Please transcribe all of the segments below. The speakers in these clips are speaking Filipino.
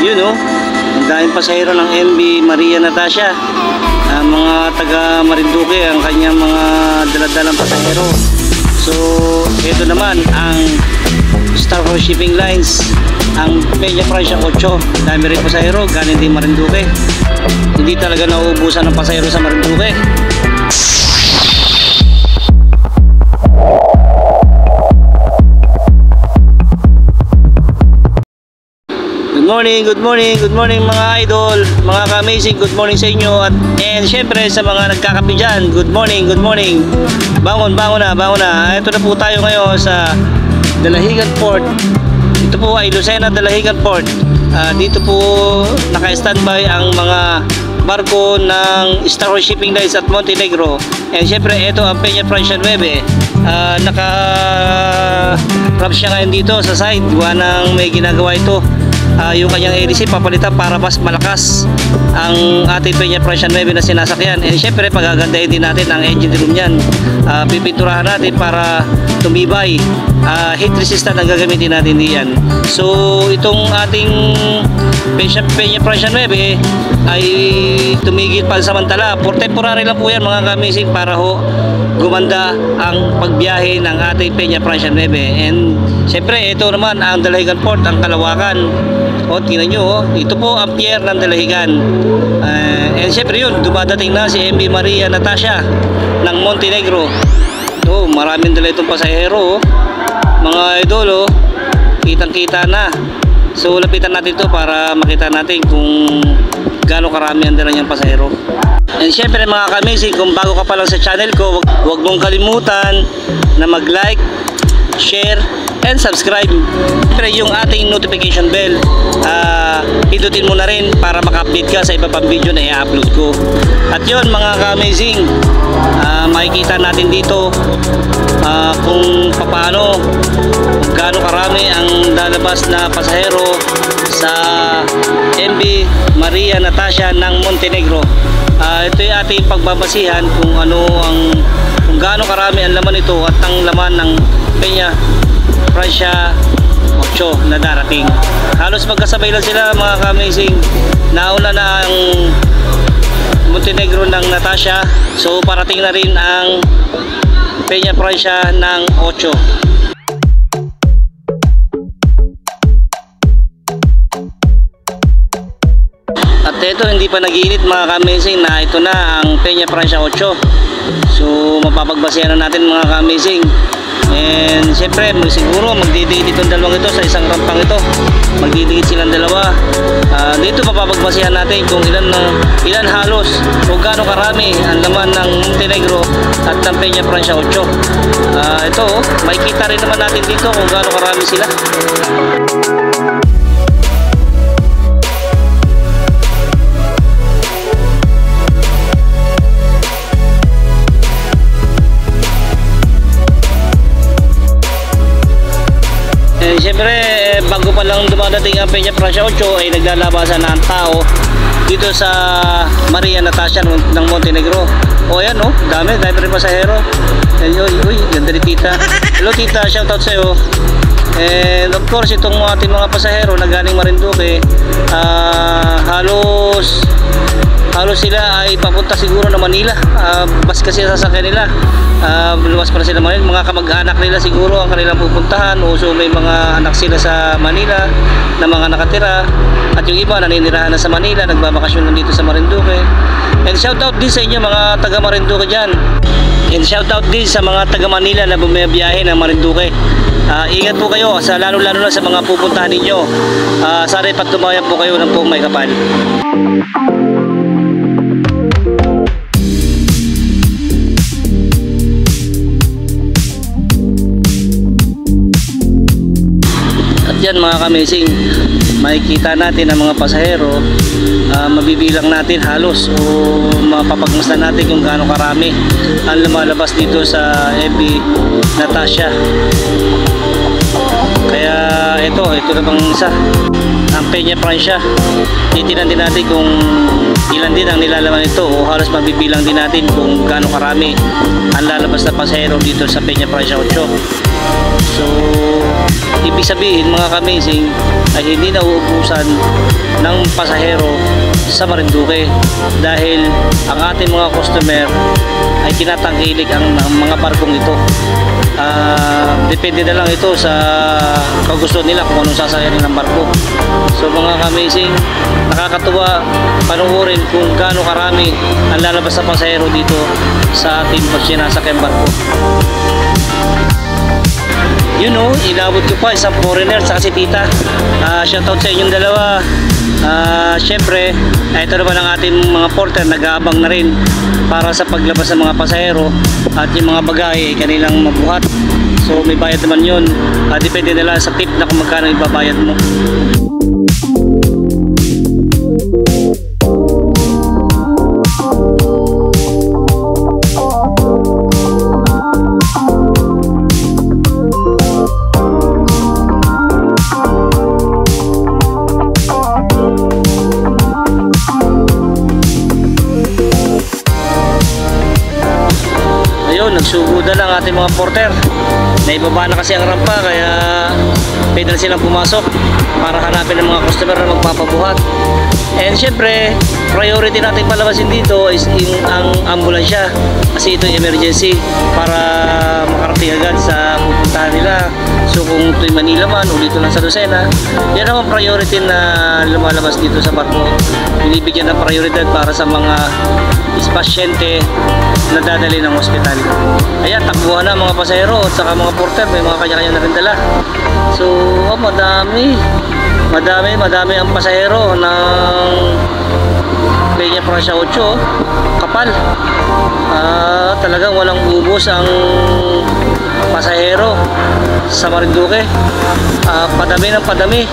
Yun oh, ang daming pasahero ng MV Maria Natasha. Mga taga Marinduque ang kanyang mga daladalang pasahero. So ito naman ang Star Cruise Shipping Lines, ang Peña Francia 8. Dami rin pasahero, galing din Marinduque. Hindi talaga nauubusan ng pasahero sa Marinduque. Good morning mga idol, mga ka-amazing, good morning sa inyo and syempre sa mga nagkakape dyan, good morning. Bangon na. Ito na po tayo ngayon sa Dalahigan Port. Ito po ay Lucena Dalahigan Port. Dito po naka-standby ang mga barko ng Star Cruise Shipping Lines at Montenegro. And syempre ito ang Peña Francia 9. Naka-wrap siya ngayon dito sa side, gawa ng may ginagawa ito. Yung kanyang hélice papalitan para mas malakas ang ating Peña Francia 9 na sinasakyan. And syempre pagagandahin din natin ang engine room niyan. Pipinturahan natin para tumibay. Heat resistant ang gagamitin natin diyan. So itong ating Peña Francia 9 ay tumigil pansamantala. For temporary lang po yan mga kamising, para ho gumanda ang pagbiyahe ng ating Peña Francia 9. And syempre ito naman ang Dalahigan Port, ang kalawakan. O tingnan nyo, ito po ang pier ng Dalahigan. And syempre yun, dumadating na si MV Maria Natasha ng Montenegro. So maraming dala itong pasahero mga idol, kitang kita na. So lapitan natin to para makita natin kung gaano karami ang dala niyang pasahero. And syempre mga ka-amazing, kung bago ka pa lang sa channel ko, huwag mong kalimutan na mag-like, share, and subscribe. Siyempre yung ating notification bell, pindutin mo na rin para maka-update ka sa iba pang video na i-upload ko. At yun mga ka-amazing, makikita natin dito kung paano, gaano karami ang lalabas na pasahero sa MV Maria Natasha ng Montenegro. Ito yung ating pagbabasihan kung gaano karami ang laman ito at ang laman ng Peña Francia 8 na darating. Halos magkasabay lang sila mga ka-amazing. Nauna na ang Montenegro ng Natasha, so parating na rin ang Peña Francia ng 8. At ito, hindi pa nag-iinit mga ka-amazing na ito na ang Peña Francia 8. So mapapagbasihan na natin mga ka-amazing. And syempre siguro magdidikit itong dalawang ito sa isang rampang ito. Magdidikit silang dalawa. Dito mapapagbasihan natin kung ilan halos o gaano karami ang laman ng Montenegro at ng Peña Francia 8. Ito makikita rin naman natin dito kung gaano karami sila. Siyempre bago pa lang dumadating ang Peña Francia 8 ay naglalabasan na ang tao dito sa Maria Natasha ng Montenegro. O yan dami rin pasahero. Uy, ganda ni tita. Hello tita, shoutout sa'yo. And of course itong ating mga pasahero na galing Marinduque, halos sila ay papunta siguro na Manila. Bas kasi sasakyan nila, luwas para sila Manila. Mga kamag-anak nila siguro ang kanilang pupuntahan, o so may mga anak sila sa Manila na mga nakatira, at yung iba naninirahan na sa Manila, nagbabakasyon na dito sa Marinduque. And shoutout din sa inyo mga taga Marinduque dyan, and shoutout din sa mga taga Manila na bumibiyahe ng Marinduque. Ingat po kayo, lalo na sa mga pupuntahan ninyo. Sana ipagtubayan po kayo ng may kapal. Yan mga ka-amazing, makikita natin ang mga pasahero, mabibilang natin halos o mapapagmasdan natin kung gaano karami ang lumalabas dito sa MV Natasha. Kaya ito na pang isa, ang Peña Francia. Titinan din natin kung ilan din ang nilalaman ito, o halos mabibilang din natin kung gaano karami ang lalabas na pasahero dito sa Peña Francia 8. So ibig sabihin mga ka-amazing ay hindi nauubusan ng pasahero sa Marinduque dahil ang ating mga customer ay tinatangkilik ang mga barkong ito. Depende na lang ito sa kagusto nila kung anong sasakyan ng barko. So mga ka-amazing, nakakatuwa panuorin kung gaano karami ang lalabas na pasahero dito sa ating sinasakyan barko. You know, inabot ko pa isang foreigner sa si tita. Shoutout sa inyong dalawa. Syempre, ito naman ang ating mga porter, nag-aabang na rin para sa paglabas ng mga pasahero at yung mga bagahe kanilang mabuhat. So may bayad naman yun. Depende na lang sa tip na kung magkano ibabayad mo. Nagsugod na lang ating mga porter. Naibaba na kasi ang rampa kaya pwede na silang pumasok para hanapin ng mga customer na magpapabuhat. And syempre, priority natin palabasin dito is ang ambulansya kasi ito yung emergency para makarating agad sa pupuntahan nila. So kung ito'y Manila man o dito lang sa Lucena, yan ang priority na lumalabas dito sa barko. Binibigyan ng prioridad para sa mga pasyente na dadali ng ospital. Ayan, takbuhan na mga pasahero at saka mga porter, may mga kanya-kanya na rin dala. So madami ang pasahero ng Peña Francia 8, kapal. Talagang walang ubos ang pasahero sa Marinduque. Padami ng padami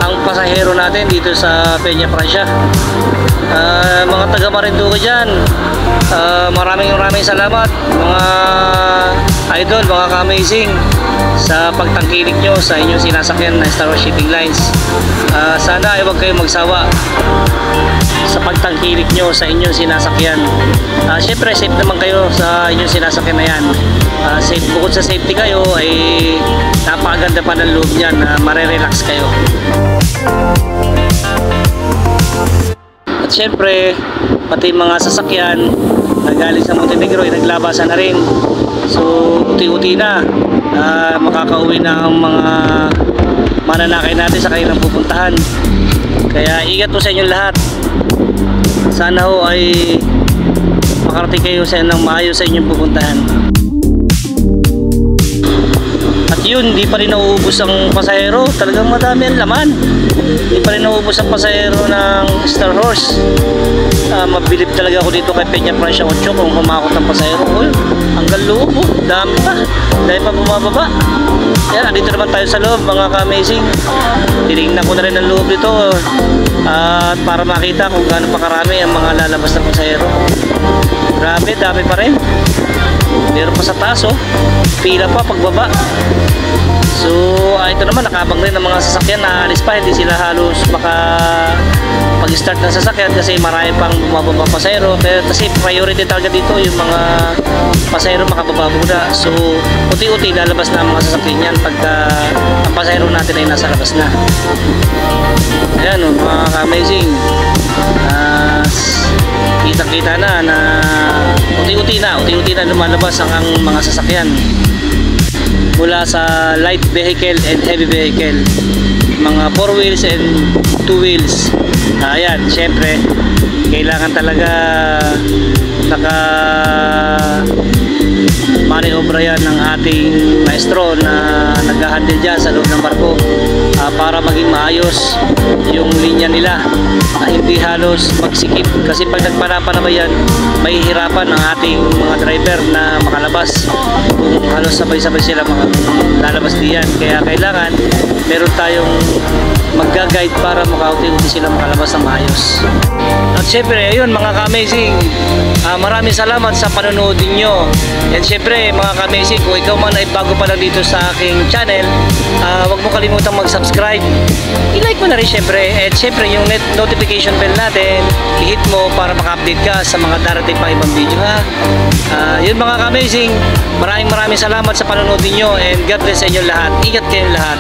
ang pasahero natin dito sa Peña Francia. Mga taga Marinduque dyan, maraming salamat mga idol, mga ka-amazing sa pagtangkilik nyo sa inyong sinasakyan na Star Wars Shipping Lines. Sana ay huwag kayong magsawa sa pagtangkilik nyo sa inyong sinasakyan. Syempre safe naman kayo sa inyong sinasakyan na yan. Safe, bukod sa safety kayo ay napakaganda pa ng loob niyan na marerelax kayo. At syempre pati mga sasakyan na galing sa Montenegro ay naglabasan na rin. So uti-uti na makakauwi na ang mga mananakay natin sa kanilang pupuntahan. Kaya ingat po sa inyong lahat. Sana ho ay makarating kayo ng maayos sa inyong pupuntahan. At yun, di pa rin nauubos ang pasahero. Talagang madami ang laman. Di pa rin nauubos ang pasahero ng Star Horse. Mabilib talaga ako dito kay Peña Francia 8 kung humakot ang pasahero. Hanggang loob, dami pa. Dahil pa bumababa. Yan, andito naman tayo sa loob mga ka-amazing. Tinignan ko na rin ang loob dito at para makita kung gaano pa karami ang mga lalabas na pasahero. Grabe, dami pa rin. Meron pa sa taas, pila pa pagbaba. So ito naman, nakabang rin ng mga sasakyan na alis pa, hindi sila halos pag-start ng sasakyan kasi marami pang bumababa pasahero. Kasi priority talaga dito yung mga pasahero makababa muna. So unti-unti lalabas na ang mga sasakyan yan pagka ang pasahero natin ay nasa labas na. Ayan mga ka-amazing, kitang-kita na unti-unti na lumalabas ang mga sasakyan mula sa light vehicle and heavy vehicle, mga 4 wheels and 2 wheels. Ayan, syempre kailangan talaga maniobra yan ng ating maestro na nag-handle dyan sa loob ng barko para maging maayos yung linya nila, hindi halos magsikip kasi pag nagpanapa yan may hirapan ang ating mga driver na makalabas kung halos sabay-sabay sila lalabas diyan. Kaya kailangan meron tayong magga-guide para makaunti-unti sila makalabas ng maayos. At syempre, ayun mga ka-amazing, maraming salamat sa panonood ninyo. And syempre mga ka-amazing, kung ikaw man ay bago pa lang dito sa aking channel, huwag mo kalimutang mag-subscribe. I-like mo na rin syempre. At syempre yung notification bell natin, i-hit mo para maka-update ka sa mga darating pa ibang video ha. Yun mga ka-amazing, maraming salamat sa panonood ninyo and God bless sa inyo lahat. Ingat kayong lahat.